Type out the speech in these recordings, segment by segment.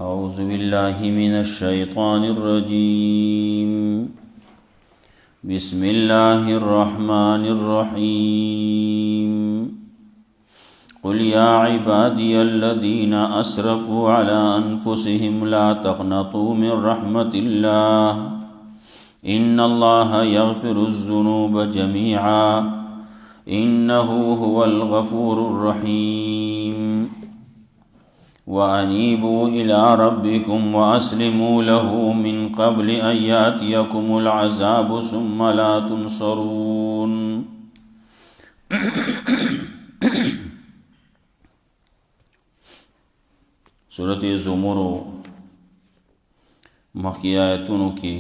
أعوذ بالله من الشيطان الرجيم بسم الله الرحمن الرحيم قل يا عبادي الذين أسرفوا على أنفسهم لا تقنطوا من رحمة الله إن الله يغفر الذنوب جميعا إنه هو الغفور الرحيم وأنيبوا إلى ربكم وأسلموا له من قبل أن يأتيكم العذاب ثم لا تنصرون سورة زمر مخی آیتونو کی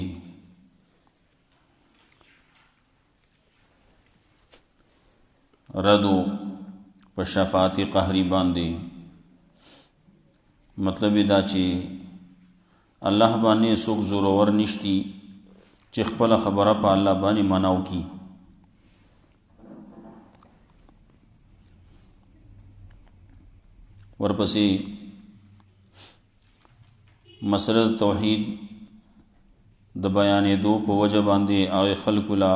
ردو په شفاعت قهری باندې مطلب دا چې الله باندې څوک زورور نشتی چې خپل خبره په الله باندې مناو کی ورپسې مسله توحید د بیانې دو په وجه باندې هغه خلق لا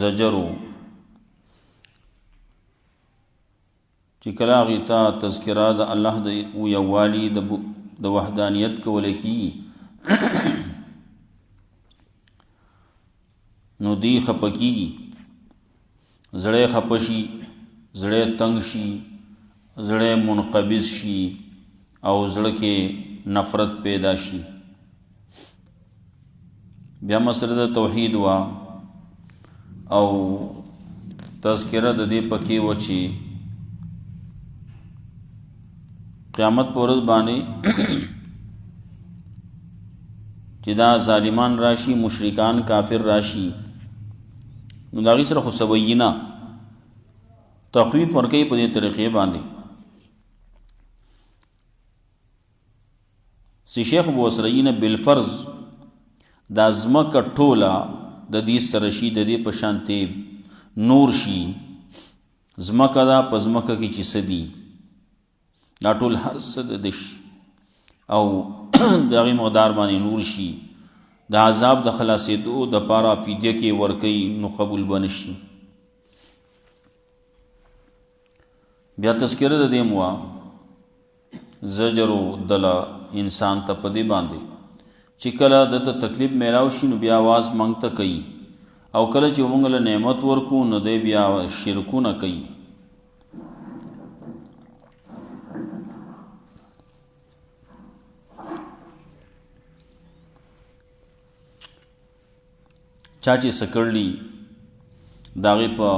زجرو چې کله هغې ته تذکره د الله د یووالي د وحدانیت کولی کېږي نو دوی خفه کېږي زړی خفه شي زړی تنګ شي زړی منقبض شي او زړه کې نفرت پیدا شي بیا مسله د توحید وا او تذکره د دې پکې و چې قیامت پر ورځ باندې چې دا ظالمان راشي مشرکان کافر راشي نو دا غي سره خو سوینا تخویف ورکوي په دې طریقې باندې سی شیخ بوسرین بالفرض دا ځمکه ټوله د دې سره شي د دې په شانتې نور شي ځمکه دا په ځمکه کې چې سدي دا ټول هر څه د دش او د هغې مقدار باندې نور شي د عذاب د خلاصېدو دپاره فدیه کې ورکوي نو قبول به نه شي بیا تذکره د دې موا زجرو دله انسان ته په دې باندې چې کله دته تکلیف میلاو شي نو بیا آواز منګ ته کوي او کله چې موږ له نعمت ورکو نو دی بیا شرکونه کوي چا چې سکړلی د هغې په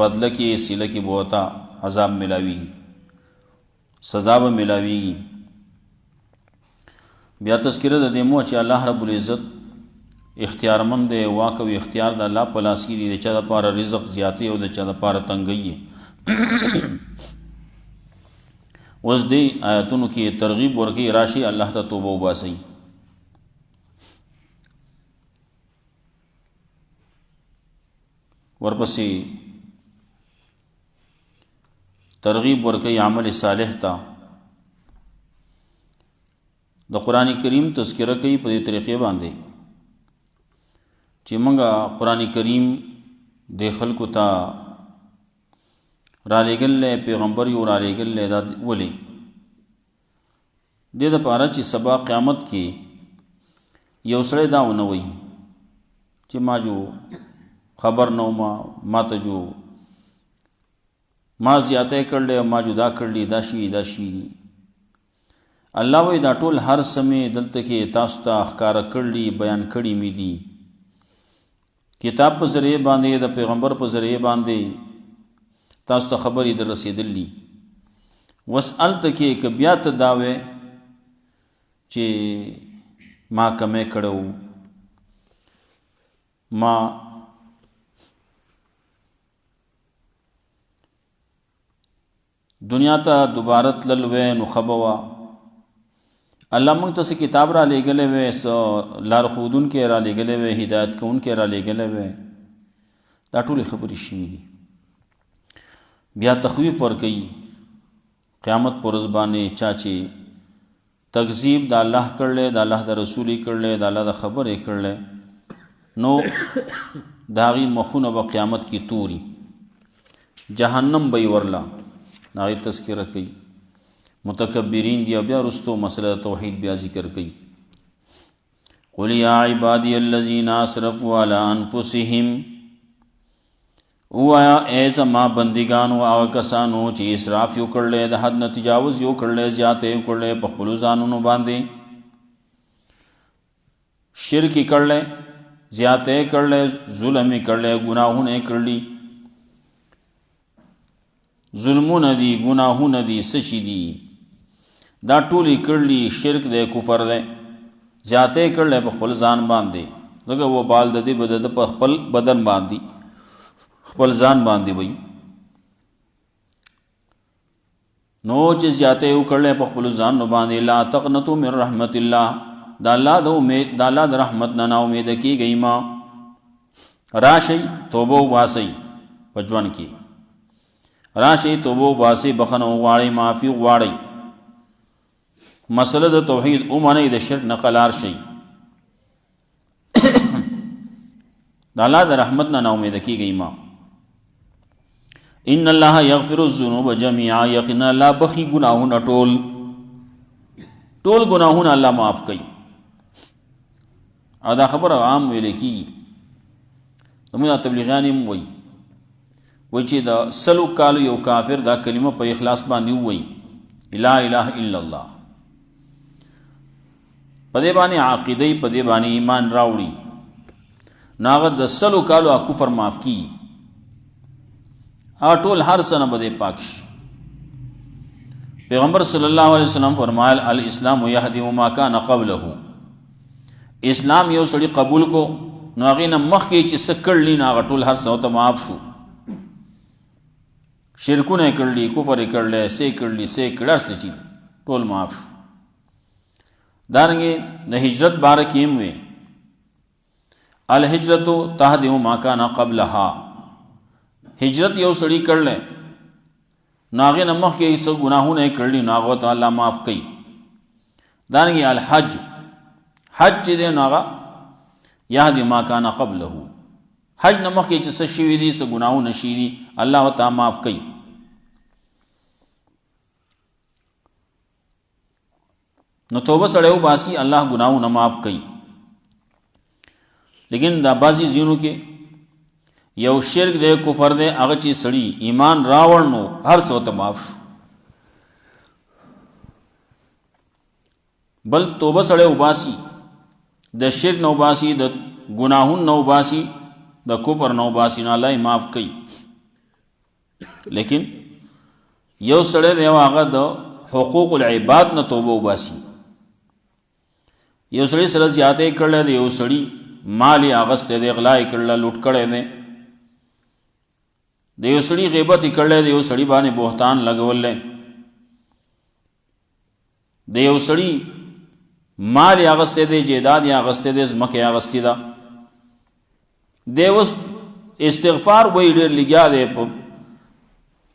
بدله کې سیله کې به ورته عذاب میلاویږي سزا به میلاویږي بیا تذکره د دې مو چې الله رب العزت اختیارمند دی واک او اختیار د الله په لاس کې دی د چا دپاره رزق زیاتې او د چا دپاره تنګۍ اوس دې آیتونو کې ترغیب ورکوي راشي الله ته توبه وباسئ ورپسې ترغیب ورکوي عمل صالح ته د قرآن کریم تذکره کوي په دې طریقې باندې چې موږ قرآن کریم د خلکو ته رالیږلی پیغمبر یو رالیږلی دا ولې دې دپاره چې سبا قیامت کې یو سړی دا ونه وایي چې ما جو خبر نو ما ته جو ما زیاته کړل ما جو دا کړلی دا شي الله وی دا ټول هر سمې دلته کې تاسو ته ښکارا کړلی بیان کړی مې دي کتاب په ذریعه باندې د پیغمبر په ذریعه باندې تاسو ته خبرې در رسېدلی وسأل ته کې که بیا ته دا وې چې ما کمې کړو ما دنیا ته دوباره تلل وې نو خبوا الله موږ ته کتاب را لېږلی وې لارښودونکی را لېږلی وې هدایت کوونکی را لېږلی وې دا ټولې خبرې شوي دي بیا تخویف ورکوي قیامت پر ورځ باندې چا چې تکذیب د الله کړل، د الله د رسول کړل، د الله د خبرې کړل، نو داغي مخونه په قیامت کې توري جهنم به ورلا. داغي تذکرہ کوي متکبرین دی. بیا رستو مسله توحید بیا ذکر کوي. قل یا عبادی الذین اسرفوا علی انفسهم، وایا اے زما بندگانو هغه کسانو چې اسراف یو کړل، د حد نه تجاوز یو کړل، زیاته یو کړل په خپل ځانونو باندې، شرک کړل، زیاته کړل، ظلم کړل، ګناهونه کړل. ظلمونه دي، ګناهونه دي، سشي دي، دا ټولې کړلي، شرک دی، کفر دی، زیاته کړل په خپل ځان باندې، دغه وبال د دې بد په خپل بدن باندې، خپل ځان باندې وي. نو چې زیاته یو کړل په خپل ځان باندې، لا تقنطوا من رحمت الله، دا الله د امید، دا الله د رحمت نه امید کیږئ. ما راشي توبه واسي په ژوند کې، راشي توبه واسي، بخنه غواړي، معافي غواړي، مسله د توحید اومنه د شرک نه قلار شي، د الله د رحمت نه امید کیږئ. ما ان الله یغفر الذنوب جميعا، یقینا الله بخي گناهونه ټول گناهونه الله معاف کوي. دا خبر عام ویل کی زموږ تبلیغیان هم وایي چې د سلو کالو یو کافر دا کلمه په اخلاص باندې وایي لا اله الا الله، په دې باندې عقیده، په دې باندې ایمان راوړي، ناغه د سلو کالو کفر معاف کی، ټول هر سنه به پاک شي. پیغمبر صلی الله علیه وسلم فرمایل الاسلام یهدم ما کان قبله، اسلام یو سړی قبول کو نو هغې نه مخکې چې څه کړلي نو هغه ټول هر څه ورته معاف شو. شرکونه یې کړلي، کفر یې کړلی، څه یې کړلي، څه یې کړي، هر څه چې ټول معاف شو. دارنګې د هجرت باره کې هم وی الهجرت تهدم ما کان قبلها، هجرت یو سړی کړلی نو هغې نه مخکې څه ګناهونه یې کړلي نو هغه ته الله معاف کوي. دارنګې الحج، حج چې دی نو هغه یهدم ما کان قبله، حج نه مخکې چې څه شوي دي، څه ګناهونه شوي دي، الله ورته معاف کوي. نو توبه سړی وباسي، الله ګناهونه معاف کوي. لیکن دا بعضې ځینو کې یو شرک دی، کفر دی، هغه چې سړی ایمان راوړ نو هر څه ورته معاف شو. بل توبه سړی وباسي، د شرک نه وباسي، د ګناهونو نه وباسي، د کفر نه وباسي، نو الله یې معاف کوي. لیکن یو سړی دی هغه د حقوق العباد نه توبه وباسي، یو سړی سره زیاته کړلی دی، یو سړی مال یې اغستی دی، غلا یې کړله، لوټ کړی دی، د یو سړي غیبت یې کړلی دی، یو سړي باندې بهتان لګولی، د یو سړي مال یې اغستی دی، جیداد یې اغستی دی، ځمکه یې اغستې ده، دی اوس استغفار وایي، ډېر لګیا دی په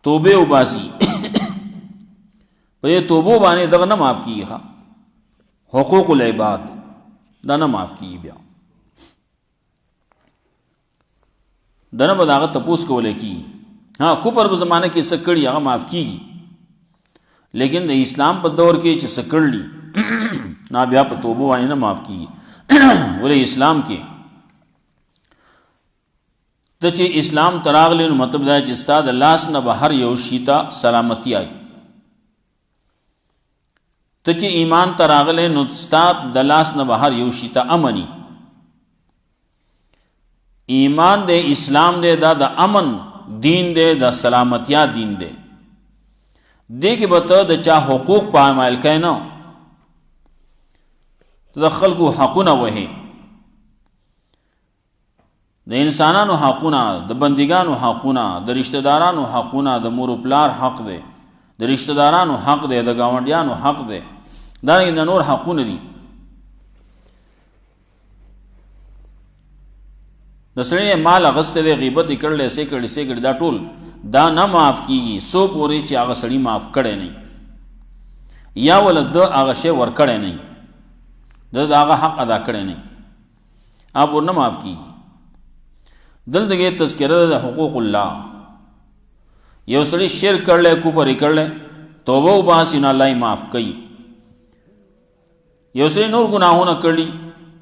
توبې وباسي، په دې توبو باندې دغه نه معاف کېږي، حقوق العباد دا نه معاف کېږي. بیا دنه به د هغه تپوس کولی کېږي. کفر په زمانه کې څه کړي هغه معاف کېږي، لیکن د اسلام په دور کې چې څه کړلي نه بیا په توبو باندې نه معاف کېږي. ولې اسلام کې ته چې اسلام ته راغلی نو مطلب دا چې ستا د لاس نه به هر یو شي ته سلامتي آئی. ته چې ایمان ته راغلی نو ستا د لاس نه به هر یو شي ته امني. ایمان دے، اسلام دے، دا د امن دین دے، د سلامتیا دین دے. دے کې به ته د چا حقوق پامایل کوې نه، ته د خلکو حقونه وهې، د انسانانو حقونه، د بندګانو حقونه، د رشتہ دارانو حقونه، د مور و پلار حق دی، د رشتہ دارانو حق دی، د ګاونډیانو حق دی، دارنګې د نور حقونه دي. د سړي مال اغستی دی، غیبت یې کړلی، څه کړي څه کړي، دا ټول دا نه معاف کېږي څو پورې چې هغه سړي معاف کړی نه. یا ولد هغه شی ورکړی نه د هغه حق ادا کړی نه آپ ورنه معاف کیږي دلته کې تذکره د حقوق الله یو سړي شرک کړل کفر یې کړل توبه وباسي نو الله یې معاف کوي یو سړي نور ګناهونه کړي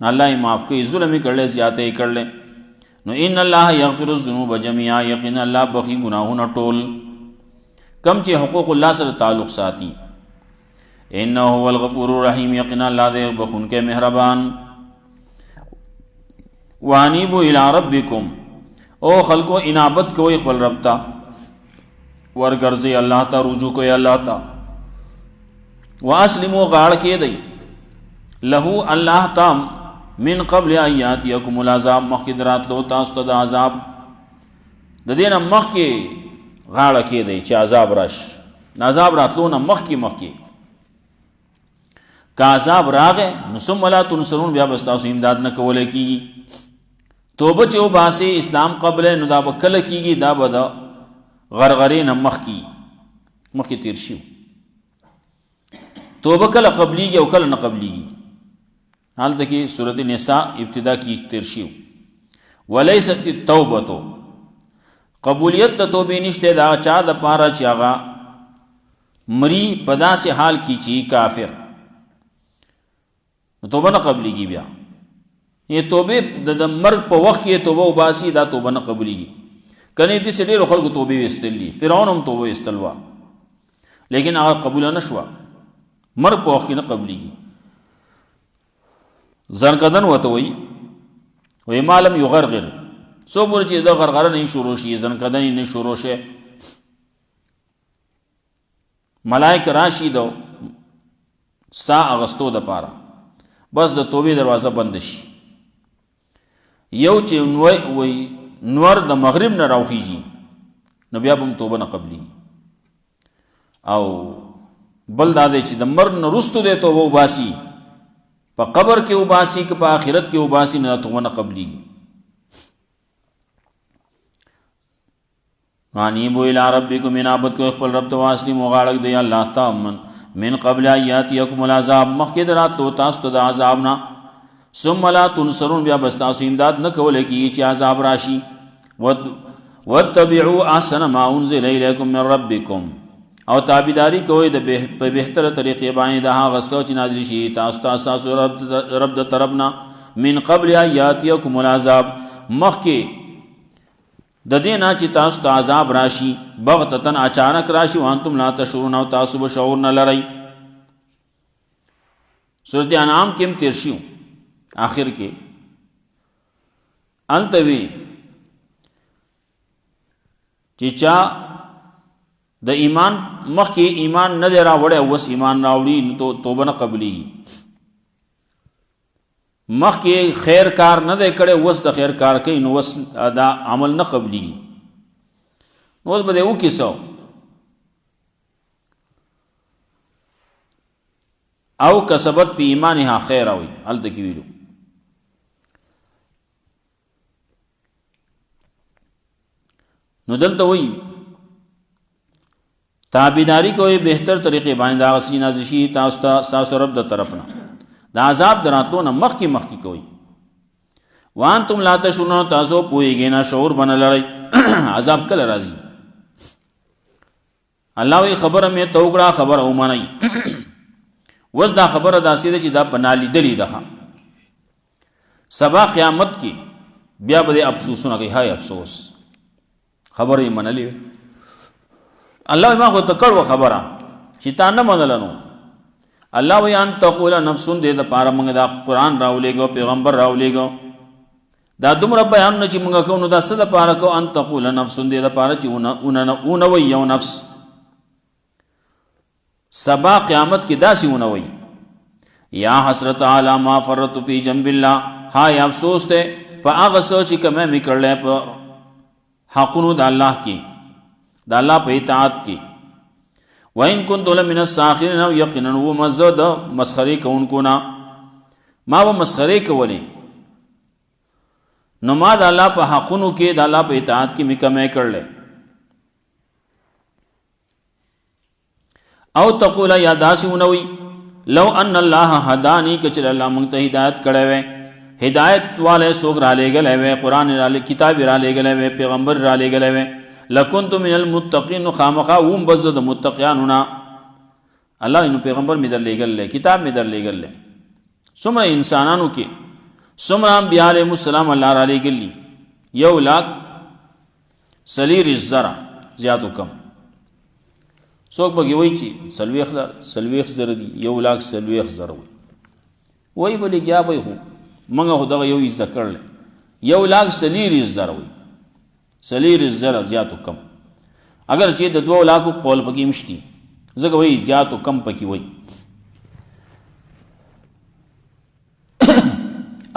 نو الله یې معاف کوي ظلم یې کړل زیاته یې کړل نو ان الله یغفر الذنوب جميعا یقینا الله بخي گناهونه ټول کم چې حقوق الله سره تعلق ساتي انه هو الغفور الرحیم یقینا الله دې بخونکې مهربان وانیبوا الی ربکم او خلقو انابت کوي خپل رب ته ورګرځي الله ته رجوع کوي الله ته واسلموا غاړه کې دی له الله تام من قبل آیات یکم العذاب مخکې دراتلو تاسو ته د عذاب د دې نه مخکې غاړه کې دی چې عذاب راشي عذاب راتلو نه مخکې که عذاب راغې نو ثم لا تنصرون بیا به ستاسو امداد نه کولی کېږي توبه چې وباسي اسلام قبل نو دا به کله کېږي دا به د غرغرې نه مخکې تیر شي توبه کله قبلیږي او کله نه قبلیږي حالته کې سورۃ النساء ابتدا کې تیر شي ولیست التوبه قبولیت د توبې نشته دا چا د پاره چې هغه مری په داسې حال کې چې کافر توبه نه قبلیږي بیا یہ توبه د مرګ په وخت کې توبه وباسي دا توبه نه قبلیږي کنه دې سړي له خلکو توبه وستلی فرعون هم توبه استلوا لیکن هغه قبول نه شو مرګ په وخت کې نه قبلیږي زنکدن وته وی مالم یغرغر سو بور چې د غرغره نه شروع شي زنکدن نه شروع شي ملائک راشي دو سا اغستو د پاره بس د توبې دروازه بند شي یو چې وی نور د مغرب نه راوخیږي نو بیا به توبه نه قبلی او بل دا دی چې د مرګ نه وروسته دی توبه وباسي په قبر کې وباسي که په آخرت کې وباسي نه توبه نه قبلیږي انیبوا الی ربکم انابت کو خپل رب ته واسلموا غاړه دی الله تعالی من قبل یاتیکم العذاب مخکې دراتلو تاسو ته د عذاب نه ثم لا تنصرون بیا بس تاسو امداد نه کولی کېږي چې عذاب راشي واتبعوا احسن ما انزل الیکم من ربکم او تابعداري کوئ په بهتره طریقې باندې د هغه څه چې نازل شي تاسو رب د طرفنا من قبل یاتیکم العذاب مخکې د دې نه چې تاسو ته عذاب راشي بغتتن اچانک راشي وانتم لا تشعرون او تاسو به شعور نه لرئ سورۃ انعام کې هم تیر شو آخر کې انتوی چې چا د ایمان مخکې ایمان نه دی راوړی اوس ایمان راوړي نو توبه نه قبلیږي مخکې خیر کار نه دی کړی اوس د خیر کار کوي نو اوس دا عمل نه قبلیږي نو اوس به دی وکړي څه او کسبت فی ایمانها خیرا وي هلته کې ویلو نو دلته وایي تابعداري کوئ بهتر طریقې باندې دا غسی نازل شي تاسو رب د طرف نه دا عذاب دراتلو نه مخکې کوئ وانتم لا تشعرون تاسو پوهیږئ نه شعور بنه لرئ عذاب کله راځي الله وی خبره مې ته وکړه خبره ومنئ وز دا خبره داسې ده چې دا پناه لیدلې ده سبا قیامت کې بیا به افسوسونه کوي هاي افسوس خبره یې منلې الله ما خو ته کړو خبره چې تا نه منله نو الله وی ان تقول نفس دې د پاره موږ دا قرآن راولېږو پیغمبر راولېږو دا دومره بیان نه چې موږ کوو نو دا څه د پاره کو ان تقول نفس دې د پاره چې اونوي یو نفس سبا قیامت کی داسی ونوئی یا حسرت علی ما فرط فی جنب اللہ ہائی افسوس تے پا آغا سوچی کہ میں مکر لے پا حقنو دا اللہ کی دا اللہ پا اطاعت کی وَإِن كُنْتُ لَمِنَ السَّاخِرِينَ او یقیناً وہ مزد مسخری کونکونا ما وہ مسخری کولی نو ما دا اللہ پا حقنو کی دا اللہ پا اطاعت کی مکہ میں کر لے او تقول یا داسونوي لو ان الله هداني کچر الله مونږ ته هدایت کړی وې هدایت والے سوګ را لېږلی وې قرآن را کتاب را لېږلی وې پیغمبر را لېږلی وې لکنت من المتقین خامخا وم بز د متقیانو نه الله نو پیغمبر می در لېږلی کتاب می در لېږلی څومره انسانانو کې څومره انبیاء علیهم السلام الله را لېږلي 1,40,000 زیات کم څوک به وایي چې 40,000 دي 1,40,000 وایي بلې کیا به هو موږ خو دغه یو زده کړل 1,40,000 وایي 40,000 زیات کم اگر چې د 2 لاکو قول پکې مشتي ځکه وایي زیات کم پکې وایي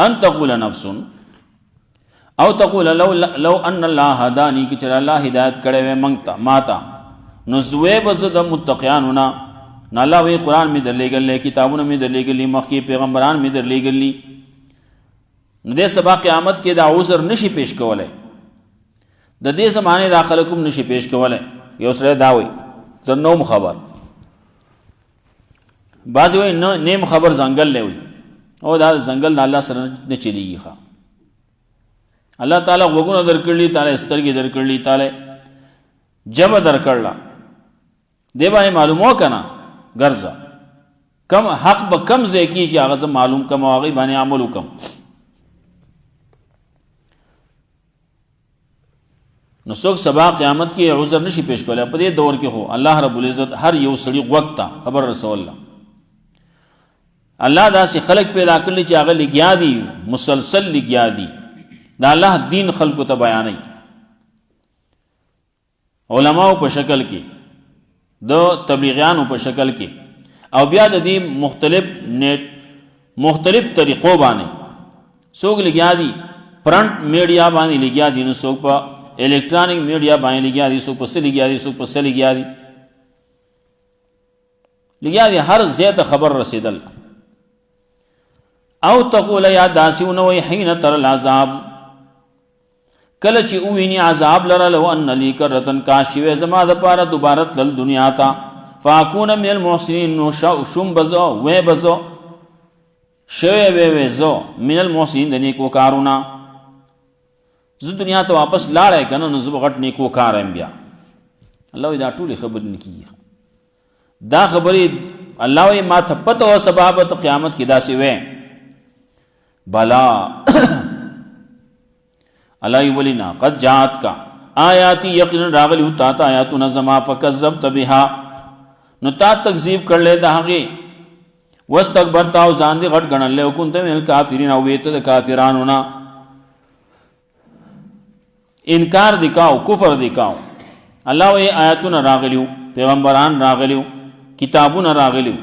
ان تقول نفس او تقول لو ان الله هداني کہ چر الله ہدایت کړي و منگتا ماتا نزوے بز د متقیانو نا الله وی قرآن می در لېږل کتابونه می در لېږل مخکې پیغمبران می در لېږل نو د سبا قیامت کې دا عذر نشي پیش کولای د دې زمانه د خلکو نشي پیش کولای یو سره دا وي زنوم خبر بعض وی نیم خبر زنګل لوي او دا زنګل الله سره نه چلیږي ښا الله تعالی وګونو درکړلی تعالی سترګې درکړلی تعالی جبه درکړلا دی باندې معلومو کنه ګرځا کم حق به کم ځای کې چې هغه معلوم کم واغې باندې عمل وکم نو څوک سبا قیامت کې عذر نشي پیش کولای په دې دور کې هو الله رب العزت هر یو سړي وخت خبر رسول الله داسې خلق پیدا کړل چې هغه لګیا دي مسلسل لګیا دي دا الله دین خلقو ته بیانوي علماء په شکل کې د تبلیغیانو په شکل کې او بیا د دې مختلف طریقو باندې څوک لګیا دي پرنٹ میډیا باندې لګیا دي نو څوک په الیکټرانیک میډیا باندې لګیا دي څوک په څه لګیا دي څوک په څه لګیا دي هر ځای ته خبر رسیدل او تقول یا داسیون وی حین تر العذاب کله چې ویني عذاب لره لو ان لی کرتن کاشوی زما د پاره دوباره تل دنیا تا فاکون من المحسنین نو شوم بزو و بزو شوی و زو من المحسنین د نیکو کارونه ز دنیا ته واپس لاړای کنه نو زب غټ نیکو کار ام بیا الله دا ټول خبر نکیه دا خبرې الله یې ما ته پته او سبب قیامت کې داسې وې بلا الله ولینا قد جات کا آیاتی یقینا راغلی تا تا آیاتنا زما فکذبت بها نو تا تکذیب کړل دا هغه واستكبرت او ځان دې غټ غنل او كنت من الکافرین او ویته د کافرانو نا انکار دکاو کفر دکاو الله وی آیاتنا راغلیو پیغمبران راغلیو کتابونه راغلیو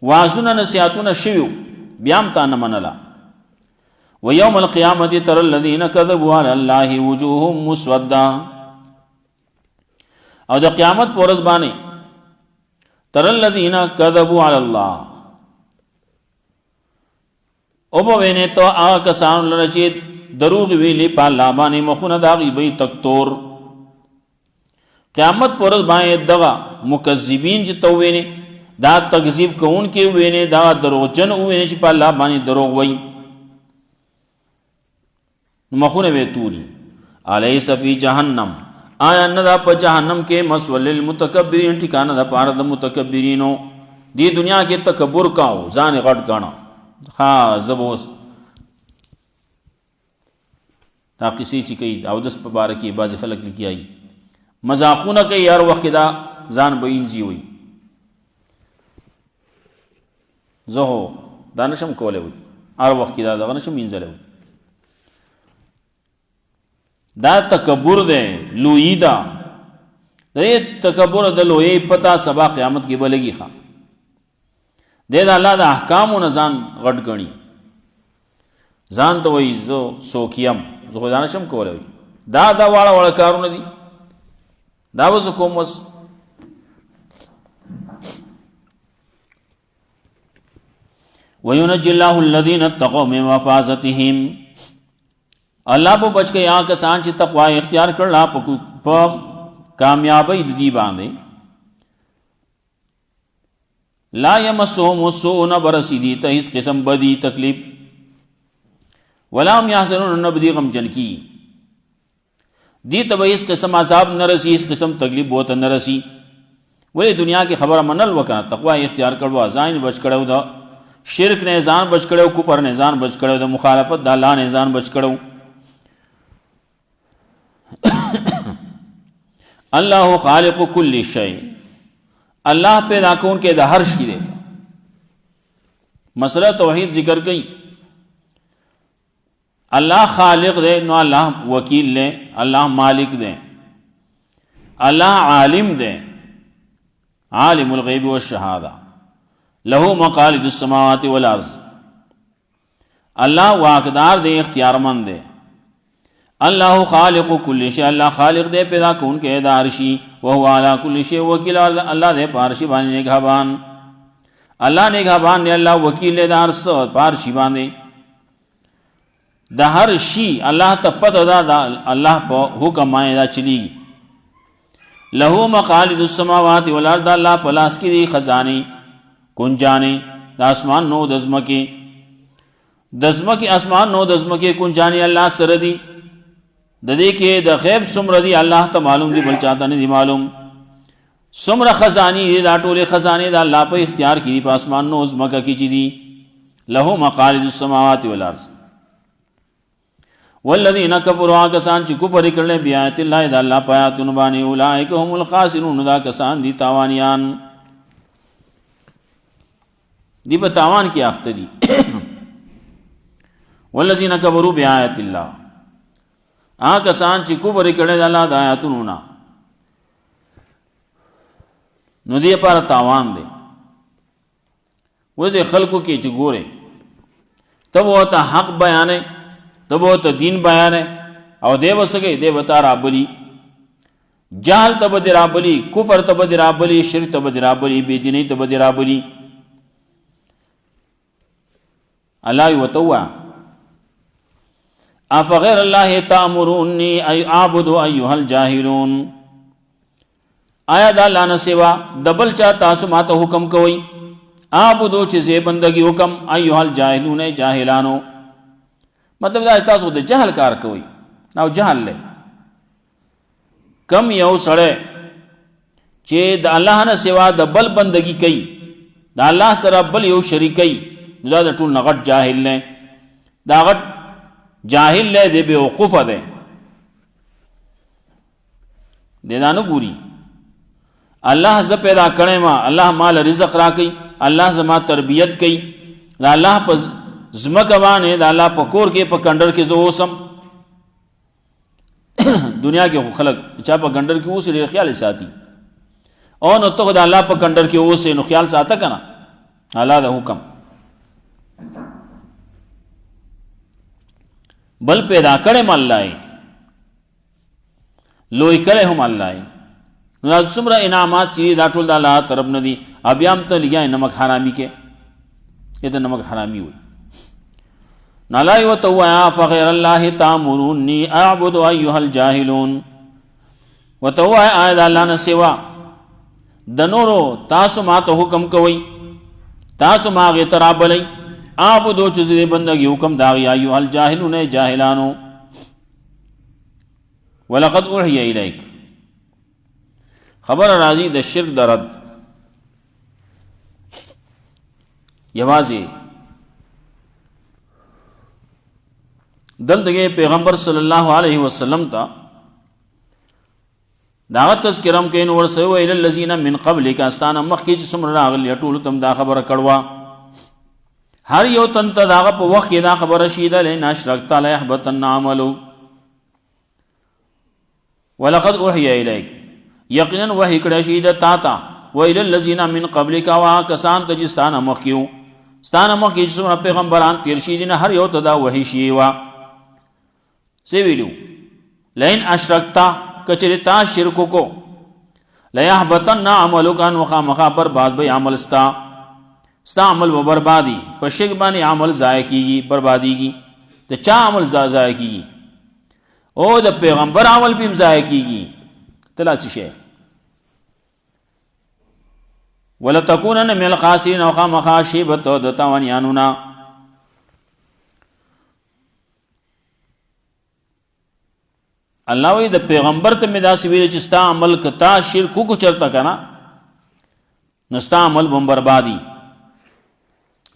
وازونه نصیحتونه شیو بیام تا نه منلا ويوم القيامة ترى الذين كذبوا على الله وجوههم مسودة او د قیامت پورز باندې ترى الذين كذبوا على الله او په وینه تو هغه کسان لره چې دروغ ویلي په الله باندې مخونه دا غیبی تکتور قیامت پورز باندې دغه مکذبین چې تو ویني دا تکذیب کوون کې ویني دا دروغجن ویني چې په الله باندې دروغ وایي مخونه وی تولی الیس فی جہنم آیا ندا پا جہنم کے مسول للمتکبرین ٹھکانا دا پارا دا متکبرینو دی دنیا کے تکبر کاؤ زان غٹ گانا خواہ زبوس تا کسی چی کئی او دس پا بارکی بازی خلق لکی آئی مذاقونا کئی یار وقت دا زان بینجی ہوئی زہو دانشم کولے ہوئی آر وقت دا دانشم انزلے ہوئی دا تکبر دے لوئی دا یہ تکبر دا لوئی پتا سبا قیامت کی بلگی خواہ دے دا اللہ دا احکام و نزان غٹ گنی زان تو وی زو سوکیم زو خدانشم کولے وی دا والا والا کارون دی دا وزو کوم وز وَيُنَجِّ اللَّهُ الَّذِينَ اتَّقَوْا مِنْ مَفَازَتِهِمْ اللہ پو بچ کے یہاں کسان چی تقوی اختیار کرلا پا کامیابی دی باندے لا یمسهم السوء نہ برسی دی تا اس قسم بدی تکلیف ولا هم یحزنون نہ بدی غم جن کی دی تب اس قسم عذاب نہ رسی اس قسم تکلیف بہت نہ رسی ولی دنیا کی خبر منل وکنا تقوی اختیار کرو ازائن بچ کڑو دا شرک نے ځان بچ کړو کفر نے ځان بچ کړو د مخالفت د الله نے ځان بچ کړو اللہ خالق کل شیء اللہ پیدا کون کے دا ہر شی دے مسئلہ توحید ذکر کئی اللہ خالق دے نو اللہ وکیل دے اللہ مالک دے اللہ عالم دے عالم الغیب والشہادہ لہو مقالد السماوات والارض اللہ واقدار دے اختیار مند دے اللہ خالق کل شیء اللہ خالق دے پیدا کون کے دا عرشی وہو علی کل شیء وکیل اللہ دے پارشی بانے نگہبان اللہ نگہبان دے اللہ وکیل دے دا عرص پارشی بانے دا ہر شی اللہ تپت دا اللہ پا حکم آئے دا چلی لہو مقالد السماوات والارض اللہ پلاس کی دی خزانی کنجانے دا اسمان نو دزمکی اسمان نو دزمکی کنجانے اللہ سردی ددی کے دا غیب سمر دی اللہ تا معلوم دی بل چاہتا نہیں دی معلوم سمر خزانی دی دا ٹولے خزانی دا اللہ پا اختیار کی دی پا اسمان نو دزمکا کی چی دی لہو مقالد السماوات والارض والذین کفروا کسان چی کفر کرنے بیایت اللہ دا اللہ پایاتن بانی اولائک هم الخاسرون دا کسان دی تاوانیان دی با تاوان کی آخت دی والذین کفروا بیایت اللہ کسان چی کفر کرنے دا اللہ دا آیاتنونا نو دی پار تاوان دے وہ دے خلقو کی چی گورے تب وہ تا حق بیانے تب وہ تا دین بیانے او دے بسکے دے بتا رابلی جہل تب دے رابلی کفر تب دے رابلی شرک تب دے رابلی بے دینی تب دے رابلی اللہ وتوہ افغیر اللہ تامرونی اعبد ایہا الجاہلون آیا دا اللہ نسوا دبل چا تاسو ماتا حکم کوئی اعبدو چیزے بندگی حکم ایہا الجاہلون جاہلانو مطلب دا تاسو دا جہل کار کوئی ناو جہل لے کم یو سڑے چے دا اللہ نسوا دبل بندگی کئی دا اللہ سر بل یو شریکی دا دا ٹول نغٹ جاہل لے دا غٹ جاہل لے دے بے وقوف دے دے دانو گوری اللہ ز پیدا کرنے ما اللہ مال رزق را کئی اللہ زما تربیت کئی دا اللہ پا زمکوانے دا اللہ پا کور کے پا کنڈر کے زو سم دنیا کے خلق چاہ پا کنڈر کے او سے لئے خیال ساتی او نو تو دا اللہ پا کنڈر کے او سے نو خیال ساتا کنا اللہ دا حکم بل پیدا کرے م اللہ لوئی کرے ہم اللہ سمرہ انعامات چیزی دا ٹول دا اللہ طرف ندی ابیام تا لگیا ہے نمک حرامی کے یہ تا نمک حرامی ہوئی نالائی و تویا فغیر اللہ تامرونی اعبد ایوہ الجاہلون و تویا آئے دا اللہ نسوا دنورو تاسو ماتا حکم کوئی تاسو ماغی ترابلی آبدو چیزی بندگی حکم داغی ایوہ الجاہلون جاہلانو وَلَقَدْ أُوحِيَ إِلَيْكَ خبر راضی دا شرک دا رد یہ واضح دلدگے پیغمبر صلی اللہ علیہ وسلم تا داغت تذکرم کے نور سوئے الى اللذین من قبل کا استانا مخی جسم راغل یٹول تم دا خبر کڑوا ہر یو تن تا داغا پا وقت دا خبر شیدہ لین اشرکتا لیحبتن عملو وَلَقَدْ أُوحِيَ إِلَيْكَ یقیناً وحی کڑا شیدہ تاتا وَإِلَى الَّذِينَ مِن قَبْلِكَ وَآ کسان تجستانا مخیو ستانا مخی جسم پیغمبران تیر شیدین ہر یو تا دا وحی شیوا سیویلو لین اشرکتا کچرتا شرکو کو لیحبتن عملو کا نوخا مخا برباد بی عمل ستا عمل و بربادی پر شرک بانی عمل ضائع کی گی بربادی کی تو چا عمل ضائع کی گی او دا پیغمبر عمل بھی ضائع کی گی تلا سی شے ولتکونن من الخاسرین او خامخا شیبت د تاوانیانونا. الله وی د پیغمبر ته می داسې ویل چې ستا عمل کتا شرک کو چرته کنا نستا عمل بم بربادی،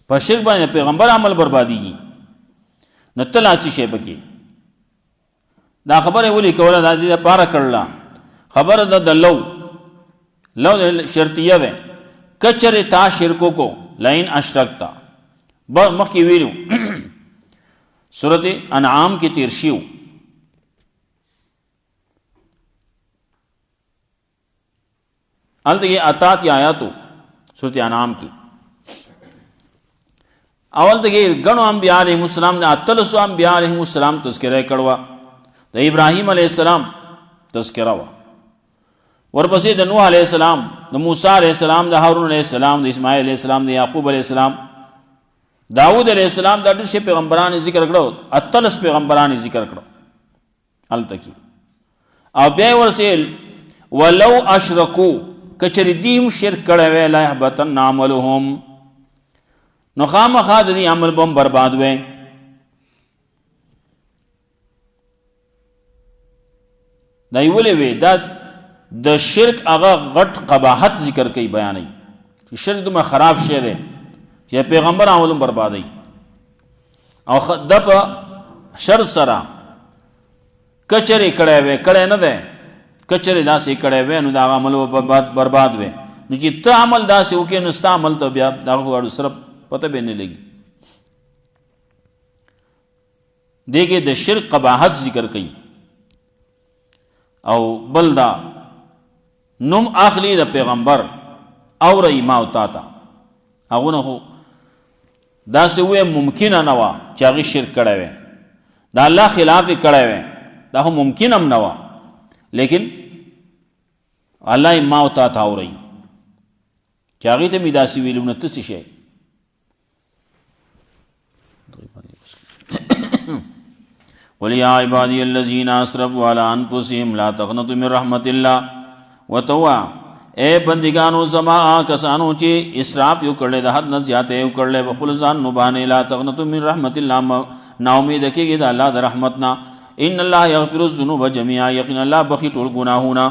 په شرک باندې پیغمبر عمل بربادی نه تلاسی شی پکې. دا خبره ولي کوله د دې لپاره کړله، خبره د لو شرطیه ده، کچره تا شرکو کو لئن اشرکتا مخکې ویلو سورۃ انعام کې تیر شیو. الته اتات آیاتو سورۃ انعام کی اول ته غنو انبیاء علیہ السلام نے اتلسو انبیاء علیہ السلام تذکرہ کړوا، د ابراہیم علیہ السلام تذکرہ وا، ورپسې د نوح علیہ السلام، د موسی علیہ السلام، د هارون علیہ السلام، د اسماعیل علیہ السلام، د یعقوب علیہ السلام، داود علیہ السلام، دا ډېر شي پیغمبران ذکر کړو، اتلس پیغمبران ذکر کړو التکی. او بیا ورسېل ولو اشرکو کچری دیم شرک کړه وی لا یحبطن عملهم نو خامخا د دې عمل بم برباد وې. دا ویلې وی دا د شرک هغه غټ قباحت ذکر کوي، بیانوي چې شرک دومره خراب شی دی چې پیغمبر عمل بربادوي، او د په شر سره کچری کړه وی کړه نه ده، کچری داسې کړه وی نو دا عمل برباد وې. نو چې ته عمل داسې وکې نو ستا عمل ته بیا دا غواړو سره پته به نه لګي. دیکھے د شرک قباحت ذکر کئی او بلدا نم اخلی د پیغمبر او رئی ما او تا اغونه هو دا سوی ممکن نه وا چې هغه شرک کړی وي، دا الله خلاف کړی وي، دا هم ممکن هم نه وا، لیکن الله ما او تا او رئی چې هغه ته می داسې ویلونه تاسو شي. قل یا عبادی الذین اسرفوا علی انفسهم لا تقنطوا من رحمت اللہ وتوا اے بندگانو زما کسانو چې اسراف یو کړل د حد نه زیاته یو کړل په خپل ځان نو باندې لا تقنطوا من رحمت الله نا امید کېږي د الله د رحمتنا. ان الله یغفر الذنوب جميعا یقینا الله بخي ټول ګناهونه،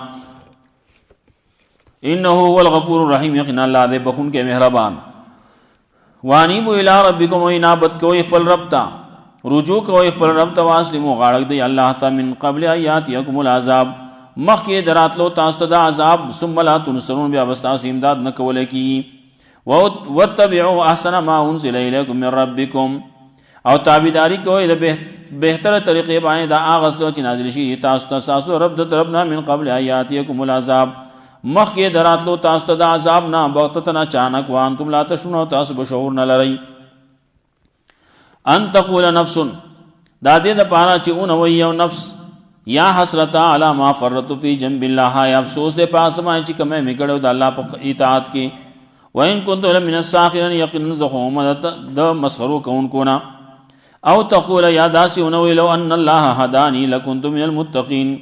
انه هو الغفور الرحیم یقینا الله دې بخون کې مهربان. وانیبوا الی ربکم وانابت کوئی خپل رب ته رجوع کوئی خپل رب ته واسلمو غاړه دی الله ته من قبل آیات یکم العذاب مخکې دراتلو تاسو ته د عذاب ثم لا تنصرون بیا بستاسو امداد نه کولای کی. واتبعوا احسن ما انزل الیکم من ربکم او تابعداری کوئی د بهتره طریقې باندې دا هغه څه چې نازل شي تاسو ته تاسو رب د طرف نه من قبل آیات یکم العذاب مخکې دراتلو تاسو ته د عذاب نه بغتتن اچانک وانتم لا تشعرون تاسو به شعور نه لرئ. ان تقول نفس دا دې د پاره چې اون وي یو نفس یا حسرت علی ما فرط فی جنب الله یا افسوس دې پاس ما چې کومه میکړو د الله په اطاعت کې. وان كنت من الساخرين یقینا زخوم د مسخرو کون کونا. او تقول یا داسی اون وی لو ان الله هدانی لکنت من المتقین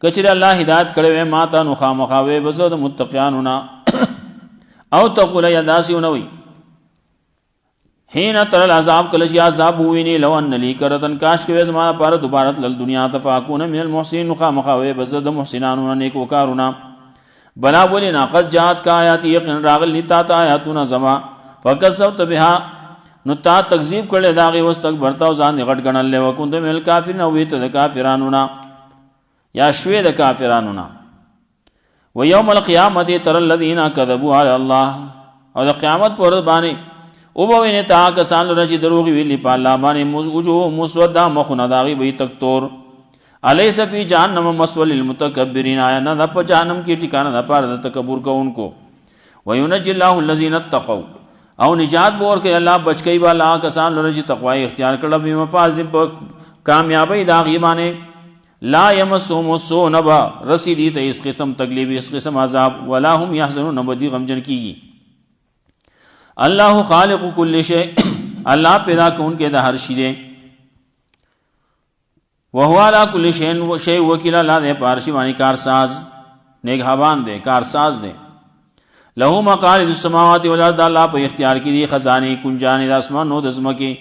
کچره الله هدایت کړو ما ته نو خامخاوي بزو د متقینونا. او تقول یا داسی اون وی حين تر العذاب کلش یا عذاب ویني لو ان لی کرتن کاش کې زما پر دوباره تل دنیا تفاکون من المحسنین خامخاوي بزد محسنانو نیک وکارونا. بلا ولنا قد جاءت کا آیات یقین راغل لتا آیاتنا زما فکذبت بها نو تا تکذیب کړل داغي واستكبرت او ځان غټ غنل له وکوند مل کافرین او ویت د کافرانونا یا شوی د کافرانونا. و یوم القیامت تر الذین کذبوا علی الله او د قیامت پر باندې او به ویني تا کسان لره چې دروغ ویلي په الله باندې وجوه مسوده مخونه داغي وي تکتور. الیس فی جهنم مسول للمتکبرین آیا نه په جهنم کې ټکانه ده پر د تکبر کوونکو. وینجی الله الذین اتقوا او نجات بور کې الله بچکی والا کسان لره چې تقوا اختیار کړل به مفاز په کامیابی داغي باندې لا یمسهم السوء نبا رسیدی ته اس قسم تکلیف اس قسم عذاب ولا هم یحزنون نبدی غمجن کیږي. اللہ خالق کل شے اللہ پیدا کون کے دا ہر شی دے. وہو علا کل شے وکیل اللہ دے پارشی وانی کارساز نیگہبان دے کارساز دے. له مقاليد السماوات والارض، الله په اختیار کې دي خزانه کنجانې د اسمانو د ځمکې.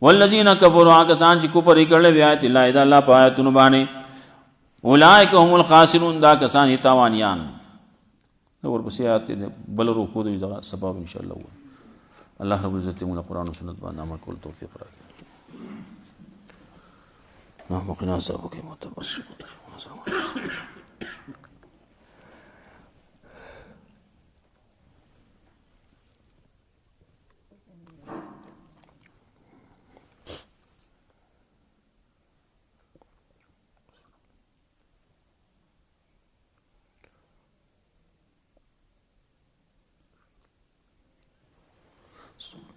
والذین کفروا، کسان چې کفر یې کړل بیات الله، د الله په آیاتونو باندې، اولئک هم الخاسرون، دا کسان یې تاوانیان. ورپسې آیات بل رکوع د دغه سبب ان شاء الله. الله رب العزت موږ قرآن او سنت باندې عمل کول توفیق راکړي. اللهم قنا عذابك يوم تبصر. So